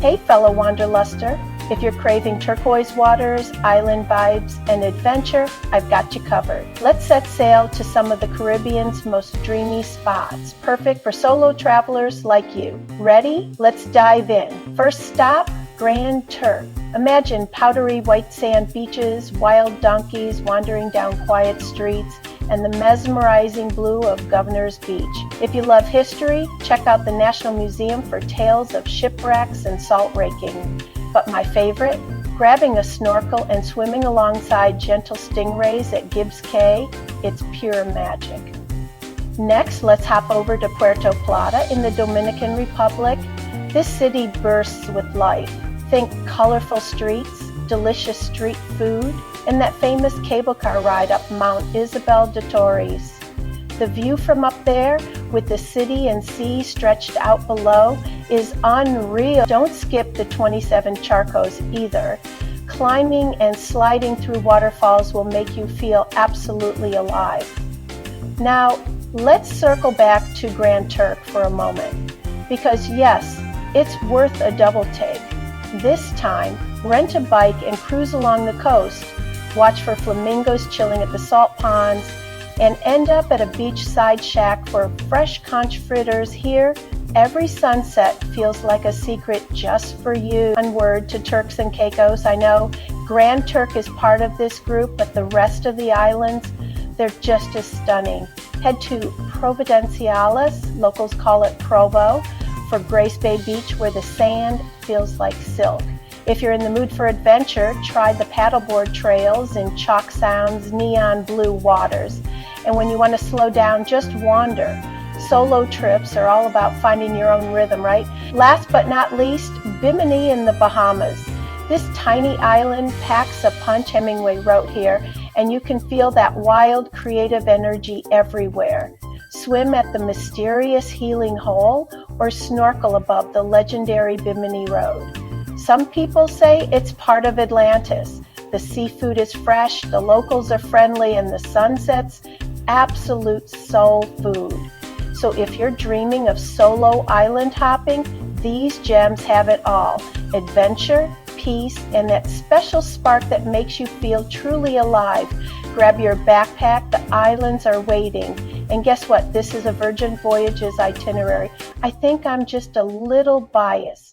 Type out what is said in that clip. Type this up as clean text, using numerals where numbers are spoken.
Hey fellow wanderluster, if you're craving turquoise waters, island vibes, and adventure, I've got you covered. Let's set sail to some of the Caribbean's most dreamy spots, perfect for solo travelers like you. Ready? Let's dive in. First stop, Grand Turk. Imagine powdery white sand beaches, wild donkeys wandering down quiet streets, and the mesmerizing blue of Governor's Beach. If you love history, check out the National Museum for tales of shipwrecks and salt raking. But my favorite, grabbing a snorkel and swimming alongside gentle stingrays at Gibbs Cay, it's pure magic. Next, let's hop over to Puerto Plata in the Dominican Republic. This city bursts with life. Think colorful streets, delicious street food, and that famous cable car ride up Mount Isabel de Torres. The view from up there, with the city and sea stretched out below, is unreal. Don't skip the 27 charcos either. Climbing and sliding through waterfalls will make you feel absolutely alive. Now, let's circle back to Grand Turk for a moment, because yes, it's worth a double take. This time, rent a bike and cruise along the coast, watch for flamingos chilling at the salt ponds, and end up at a beachside shack for fresh conch fritters. Here, every sunset feels like a secret just for you. One word to Turks and Caicos. I know Grand Turk is part of this group, but the rest of the islands, they're just as stunning. Head to Providenciales, locals call it Provo, for Grace Bay Beach, where the sand feels like silk. If you're in the mood for adventure, try the paddleboard trails in Chalk Sound's neon blue waters. And when you want to slow down, just wander. Solo trips are all about finding your own rhythm, right? Last but not least, Bimini in the Bahamas. This tiny island packs a punch, Hemingway wrote here, and you can feel that wild, creative energy everywhere. Swim at the mysterious Healing Hole or snorkel above the legendary Bimini Road. Some people say it's part of Atlantis. The seafood is fresh, the locals are friendly, and the sunsets, absolute soul food. So if you're dreaming of solo island hopping, these gems have it all. Adventure, peace, and that special spark that makes you feel truly alive. Grab your backpack, the islands are waiting. And guess what? This is a Virgin Voyages itinerary. I think I'm just a little biased.